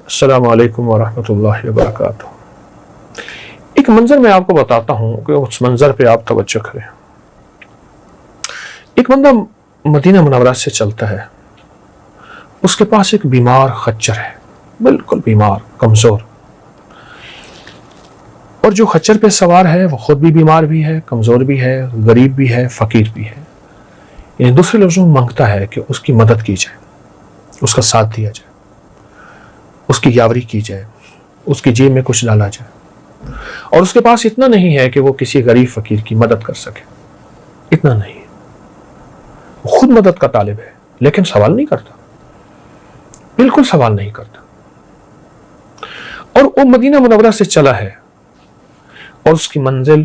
السلام علیکم ورحمۃ اللہ وبرکاتہ۔ ایک منظر میں آپ کو بتاتا ہوں کہ اس منظر پہ آپ توجہ کریں۔ ایک بندہ مدینہ منورہ سے چلتا ہے، اس کے پاس ایک بیمار خچر ہے، بالکل بیمار، کمزور، اور جو خچر پہ سوار ہے وہ خود بھی بیمار بھی ہے، کمزور بھی ہے، غریب بھی ہے، فقیر بھی ہے۔ یعنی دوسرے لفظوں میں مانگتا ہے کہ اس کی مدد کی جائے، اس کا ساتھ دیا جائے، اس کی یاوری کی جائے، اس کی جیب میں کچھ ڈالا جائے، اور اس کے پاس اتنا نہیں ہے کہ وہ کسی غریب فقیر کی مدد کر سکے، اتنا نہیں ہے، وہ خود مدد کا طالب ہے لیکن سوال نہیں کرتا، بالکل سوال نہیں کرتا۔ اور وہ مدینہ منورہ سے چلا ہے اور اس کی منزل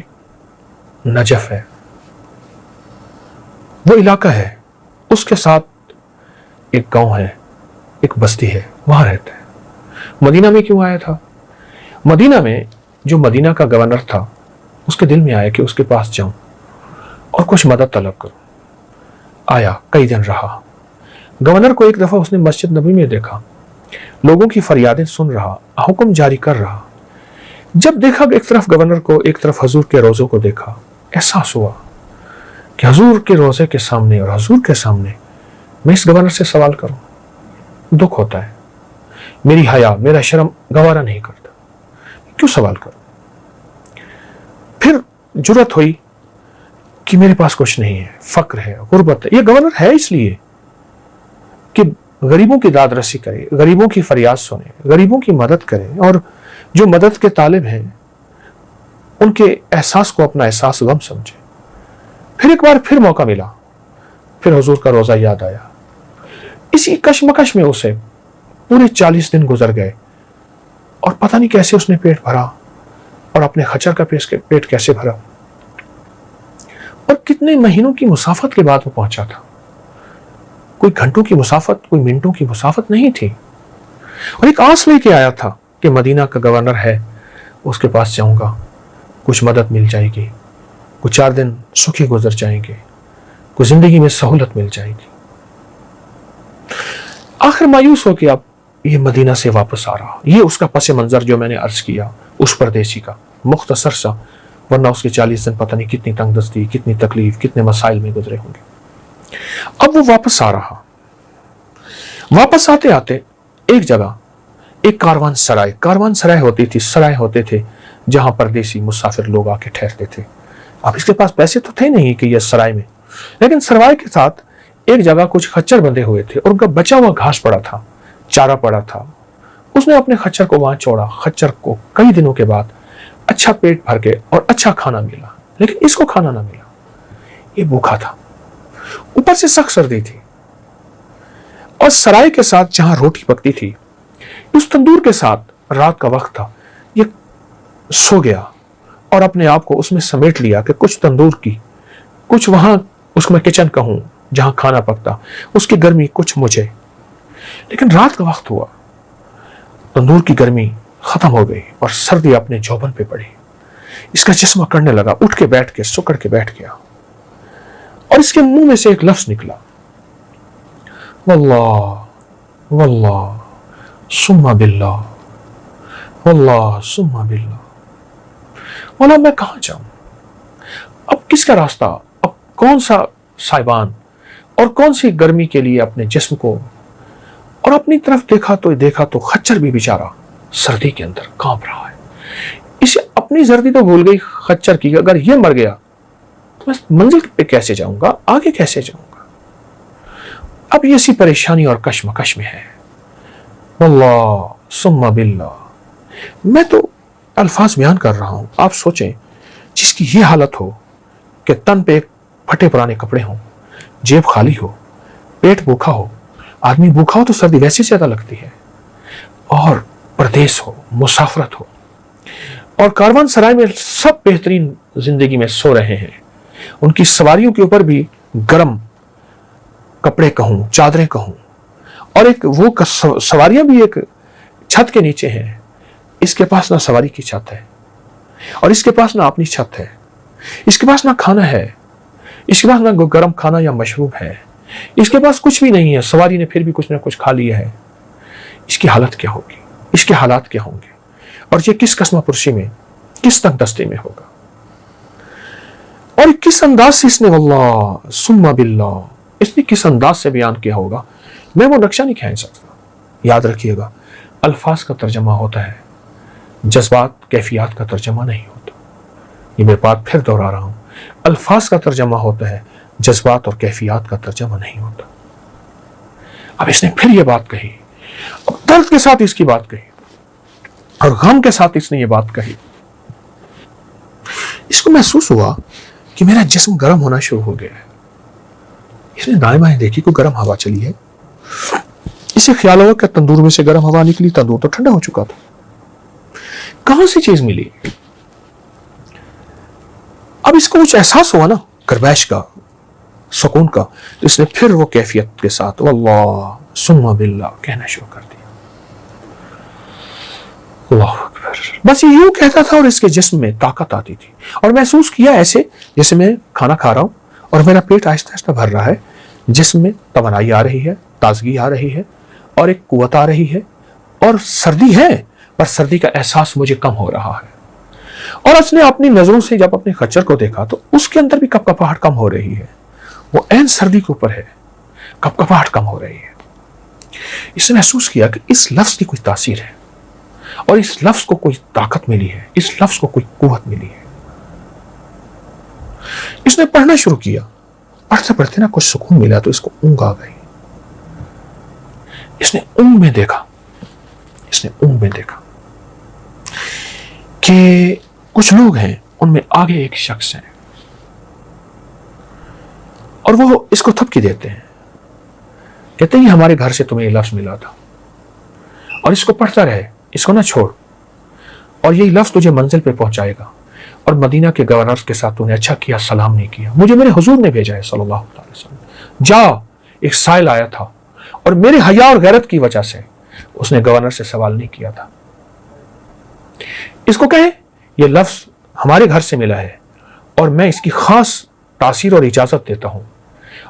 نجف ہے، وہ علاقہ ہے، اس کے ساتھ ایک گاؤں ہے، ایک بستی ہے، وہاں رہتا ہے۔ مدینہ میں کیوں آیا تھا؟ مدینہ میں جو مدینہ کا گورنر تھا، اس کے دل میں آیا کہ اس کے پاس جاؤں اور کچھ مدد طلب کروں۔ آیا، کئی دن رہا۔ گورنر کو ایک دفعہ اس نے مسجد نبوی میں دیکھا، لوگوں کی فریادیں سن رہا، حکم جاری کر رہا۔ جب دیکھا ایک طرف گورنر کو، ایک طرف حضور کے روضوں کو دیکھا، احساس ہوا کہ حضور کے روضے کے سامنے اور حضور کے سامنے میں اس گورنر سے سوال کروں، دکھ ہوتا ہے، میری حیا، میرا شرم گوارا نہیں کرتا، کیوں سوال کروں؟ پھر جرأت ہوئی کہ میرے پاس کچھ نہیں ہے، فقر ہے، غربت ہے۔ یہ گورنر ہے اس لیے کہ غریبوں کی داد رسی کرے، غریبوں کی فریاد سنے، غریبوں کی مدد کرے، اور جو مدد کے طالب ہیں ان کے احساس کو اپنا احساس غم سمجھے۔ پھر ایک بار پھر موقع ملا، پھر حضور کا روزہ یاد آیا۔ اسی کشمکش میں اسے پورے 40 دن گزر گئے، اور پتہ نہیں کیسے اس نے پیٹ بھرا، اور اپنے خچر کا پیٹ کیسے بھرا، اور کتنے مہینوں کی مسافت کے بعد وہ پہنچا تھا۔ کوئی گھنٹوں کی مسافت، کوئی منٹوں کی مسافت نہیں تھی، اور ایک آس لے کے آیا تھا کہ مدینہ کا گورنر ہے، اس کے پاس جاؤں گا، کچھ مدد مل جائے گی، کچھ 4 دن سکھی گزر جائیں گے، کچھ زندگی میں سہولت مل جائے گی۔ آخر مایوس ہو کے اب یہ مدینہ سے واپس آ رہا۔ یہ اس کا پس منظر جو میں نے عرض کیا، اس پردیسی کا، مختصر سا، ورنہ اس کے 40 دن پتہ نہیں کتنی تنگ دستی، کتنی تکلیف، کتنے مسائل میں گزرے ہوں گے۔ اب وہ واپس آ رہا، واپس آتے آتے ایک جگہ ایک کاروان سرائے ہوتی تھی، سرائے ہوتے تھے جہاں پردیسی مسافر لوگ آ کے ٹھہرتے تھے۔ اب اس کے پاس پیسے تو تھے نہیں کہ یہ سرائے میں، لیکن سرائے کے ساتھ ایک جگہ کچھ خچر بندھے ہوئے تھے، اور ان کا بچا ہوا گھاس پڑا تھا، چارہ پڑا تھا۔ اس نے اپنے خچر کو وہاں چھوڑا۔ خچر کو کئی دنوں کے بعد اچھا پیٹ بھر کے اور اچھا کھانا ملا، لیکن اس کو کھانا نہ ملا، یہ بھوکا تھا، اوپر سے سخت سردی تھی، اور سرائے کے ساتھ جہاں روٹی پکتی تھی، اس تندور کے ساتھ رات کا وقت تھا، یہ سو گیا اور اپنے آپ کو اس میں سمیٹ لیا کہ کچھ تندور کی، کچھ وہاں اس کو میں کچن کہوں جہاں کھانا پکتا، اس کی گرمی کچھ مجھے۔ لیکن رات کا وقت ہوا، تندور کی گرمی ختم ہو گئی اور سردی اپنے جوبن پہ پڑی۔ اس کا جسم اکڑنے لگا، اٹھ کے بیٹھ کے سکڑ کے بیٹھ گیا، اور اس کے منہ میں سے ایک لفظ نکلا، واللہ واللہ ثم باللہ، واللہ ثم باللہ۔ مولا میں کہاں جاؤں؟ اب کس کا راستہ؟ اب کون سا سائبان اور کون سی گرمی کے لیے اپنے جسم کو، اور اپنی طرف دیکھا تو خچر بھی بیچارہ سردی کے اندر کانپ رہا ہے۔ اسے اپنی سردی تو بھول گئی خچر کی، اگر یہ مر گیا تو میں منزل پہ کیسے جاؤں گا، آگے کیسے جاؤں گا؟ اب یہ اسی پریشانی اور کشمکش میں ہے۔ واللہ ثم باللہ، میں تو الفاظ بیان کر رہا ہوں، آپ سوچیں جس کی یہ حالت ہو کہ تن پہ پھٹے پرانے کپڑے ہوں، جیب خالی ہو، پیٹ بھوکا ہو، آدمی بھوکا ہو تو سردی ویسے زیادہ لگتی ہے، اور پردیس ہو، مسافرت ہو، اور کاروان سرائے میں سب بہترین زندگی میں سو رہے ہیں، ان کی سواریوں کے اوپر بھی گرم کپڑے کہوں، چادریں کہوں، اور ایک وہ سواریاں بھی ایک چھت کے نیچے ہیں۔ اس کے پاس نہ سواری کی چھت ہے، اور اس کے پاس نہ اپنی چھت ہے، اس کے پاس نہ کھانا ہے، اس کے پاس نہ گرم کھانا یا مشروب ہے، اس کے پاس کچھ بھی نہیں ہے۔ سواری نے پھر بھی کچھ نہ کچھ کھا لیا ہے، اس کی حالت کیا ہوگی؟ اس کے حالات کیا ہوں گے اور یہ کس قسمہ پرسی میں کس تنگ دستی میں ہوگا اور کس انداز سے اس نے واللہ ثم باللہ اس نے کس انداز سے بیان کیا ہوگا میں وہ نقشہ نہیں کھینچ سکتا. یاد رکھیے گا الفاظ کا ترجمہ ہوتا ہے جذبات کیفیات کا ترجمہ نہیں ہوتا. یہ میں بات پھر دوہرا رہا ہوں الفاظ کا ترجمہ ہوتا ہے جذبات اور کیفیات کا ترجمہ نہیں ہوتا. اب اس نے پھر یہ بات کہی اب درد کے ساتھ اس کی بات کہی اور غم کے ساتھ اس نے یہ بات کہی. اس کو محسوس ہوا کہ میرا جسم گرم ہونا شروع ہو گیا ہے. اس نے دائیں بائیں دیکھی کوئی گرم ہوا چلی ہے. اسے خیال ہوا کہ تندور میں سے گرم ہوا نکلی تندور تو ٹھنڈا ہو چکا تھا. کہاں سے چیز ملی؟ اب اس کو کچھ احساس ہوا نا گرمائش کا سکون کا تو اس نے پھر وہ کیفیت کے ساتھ واللہ ثم باللہ کہنا شروع کر دیا. اللہ اکبر. بس یہ یوں کہتا تھا اور اس کے جسم میں طاقت آتی تھی اور محسوس کیا ایسے جیسے میں کھانا کھا رہا ہوں اور میرا پیٹ آہستہ آہستہ بھر رہا ہے. جسم میں توانائی آ رہی ہے تازگی آ رہی ہے اور ایک قوت آ رہی ہے اور سردی ہے پر سردی کا احساس مجھے کم ہو رہا ہے. اور اس نے اپنی نظروں سے جب اپنے خچر کو دیکھا تو اس کے اندر بھی کپکپاہٹ کم ہو رہی ہے. وہ عین سردی کے اوپر ہے کپکپاہٹ کم ہو رہی ہے. اس نے محسوس کیا کہ اس لفظ کی کوئی تاثیر ہے اور اس لفظ کو کوئی طاقت ملی ہے اس لفظ کو کوئی قوت ملی ہے. اس نے پڑھنا شروع کیا. پڑھتے پڑھتے نا کچھ سکون ملا تو اس کو اونگ آ گئی. اس نے اونگ میں دیکھا کہ کچھ لوگ ہیں ان میں آگے ایک شخص ہے اور وہ اس کو تھپکی دیتے ہیں کہتے ہیں ہمارے گھر سے تمہیں یہ لفظ ملا تھا اور اس کو پڑھتا رہے اس کو نہ چھوڑ اور یہی لفظ تجھے منزل پہ پہنچائے گا اور مدینہ کے گورنر کے ساتھ تو نے اچھا کیا سلام نہیں کیا. مجھے میرے حضور نے بھیجا ہے صلی اللہ علیہ وسلم. جا ایک سائل آیا تھا اور میرے حیا اور غیرت کی وجہ سے اس نے گورنر سے سوال نہیں کیا تھا. اس کو کہے یہ لفظ ہمارے گھر سے ملا ہے اور میں اس کی خاص تاثیر اور اجازت دیتا ہوں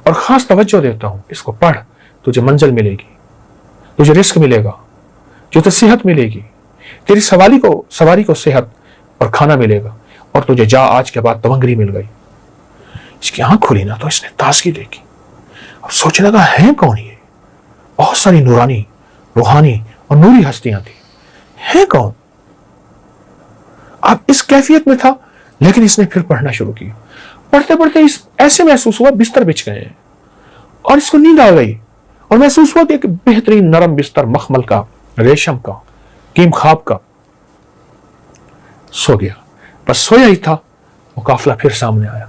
اور خاص توجہ دیتا ہوں. اس کو پڑھ تجھے منزل ملے گی تجھے رزق ملے گا جو تو صحت ملے گی تیری سواری کو صحت اور کھانا ملے گا اور تجھے جا آج کے بعد تونگری مل گئی. اس کی آنکھ کھلی نا تو اس نے تازگی دیکھی. اب سوچنے لگا ہے کون یہ؟ بہت ساری نورانی روحانی اور نوری ہستیاں تھیں. ہے کون؟ اب اس کیفیت میں تھا لیکن اس نے پھر پڑھنا شروع کیا. پڑھتے پڑھتے اس ایسے محسوس ہوا بستر بچھ گئے ہیں اور اس کو نیند آ گئی اور محسوس ہوا کہ ایک بہترین نرم بستر مخمل کا ریشم کا کیم خواب کا. سو گیا. بس سویا ہی تھا وہ قافلہ پھر سامنے آیا.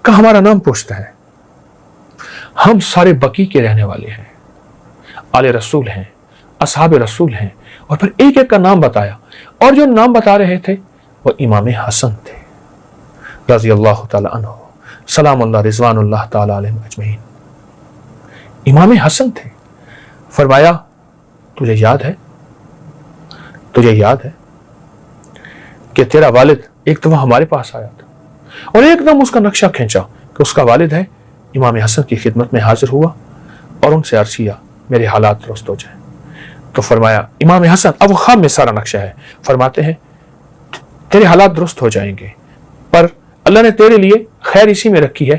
کہا ہمارا نام پوچھتا ہے. ہم سارے بقی کے رہنے والے ہیں آل رسول ہیں اصحاب رسول ہیں اور پھر ایک ایک کا نام بتایا اور جو نام بتا رہے تھے وہ امام حسن تھے رضی اللہ تعالی عنہ سلام اللہ رضوان اللہ تعالی علیہ اجمعین. امام حسن تھے. فرمایا تجھے یاد ہے کہ تیرا والد ایک دفعہ ہمارے پاس آیا تھا اور ایک دم اس کا نقشہ کھینچا کہ اس کا والد ہے. امام حسن کی خدمت میں حاضر ہوا اور ان سے عرض کیا میرے حالات درست ہو جائیں. تو فرمایا امام حسن اب خواب میں سارا نقشہ ہے. فرماتے ہیں تیرے حالات درست ہو جائیں گے پر اللہ نے تیرے لیے خیر اسی میں رکھی ہے.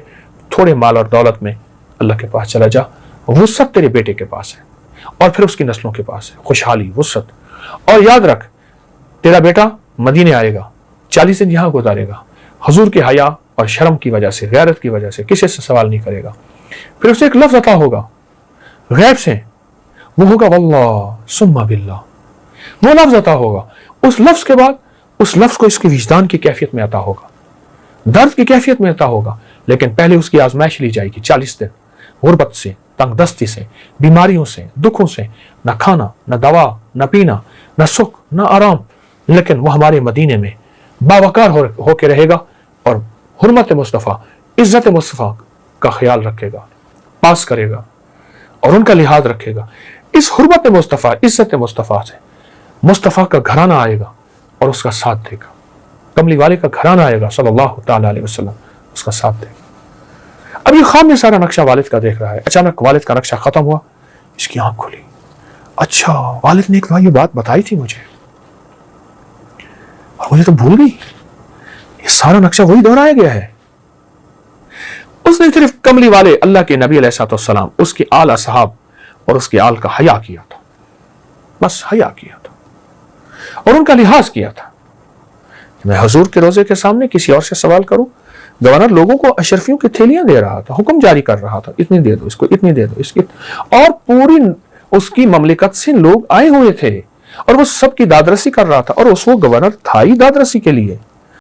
تھوڑے مال اور دولت میں اللہ کے پاس چلا جا وسعت تیرے بیٹے کے پاس ہے اور پھر اس کی نسلوں کے پاس ہے خوشحالی وسعت. اور یاد رکھ تیرا بیٹا مدینے آئے گا 40 دن یہاں گزارے گا حضور کے حیا اور شرم کی وجہ سے غیرت کی وجہ سے کسی سے سوال نہیں کرے گا. پھر اسے ایک لفظ عطا ہوگا غیب سے وہ ہوگا واللہ ثم باللہ. وہ لفظ عطا ہوگا. اس لفظ کے بعد اس لفظ کو اس کی وجدان کی کیفیت میں عطا ہوگا درد کی کیفیت میں عطا ہوگا. لیکن پہلے اس کی آزمائش لی جائے گی 40 دن غربت سے تنگ دستی سے بیماریوں سے دکھوں سے نہ کھانا نہ دوا نہ پینا نہ سکھ نہ آرام. لیکن وہ ہمارے مدینے میں باوقار ہو کے رہے گا اور حرمت مصطفیٰ عزت مصطفیٰ کا خیال رکھے گا پاس کرے گا اور ان کا لحاظ رکھے گا. اس حرمت مصطفیٰ عزت مصطفیٰ سے مصطفیٰ کا گھرانہ آئے گا اور اس کا ساتھ دے گا. کملی والے کا گھرانہ آئے گا صلی اللہ تعالی علیہ وسلم اس کا ساتھ دے گا. اب یہ خواب میں سارا نقشہ والد کا دیکھ رہا ہے. اچانک والد کا نقشہ ختم ہوا. اس کی آنکھ کھلی اچھا والد نے ایک دفعہ یہ بات بتائی تھی مجھے اور مجھے تو بھول گئی. یہ سارا نقشہ وہی دہرایا گیا ہے. اس نے صرف کملی والے اللہ کے نبی علیہ الصلوۃ والسلام، اس کے آل اصحاب اور اس کے آل کا حیا کیا تھا، بس حیا کیا تھا اور ان کا لحاظ کیا تھا. میں حضور کے روزے کے سامنے کسی اور سے سوال کروں؟ گورنر لوگوں کو اشرفیوں کی تھیلیاں دے رہا تھا، حکم جاری کر رہا تھا، اتنی دے دو اس کو، اتنی دے دو اس کی، اور پوری اس کی مملکت سے لوگ آئے ہوئے تھے اور وہ سب کی داد رسی کر رہا تھا، اور اس وہ گورنر تھا ہی داد رسی کے لیے.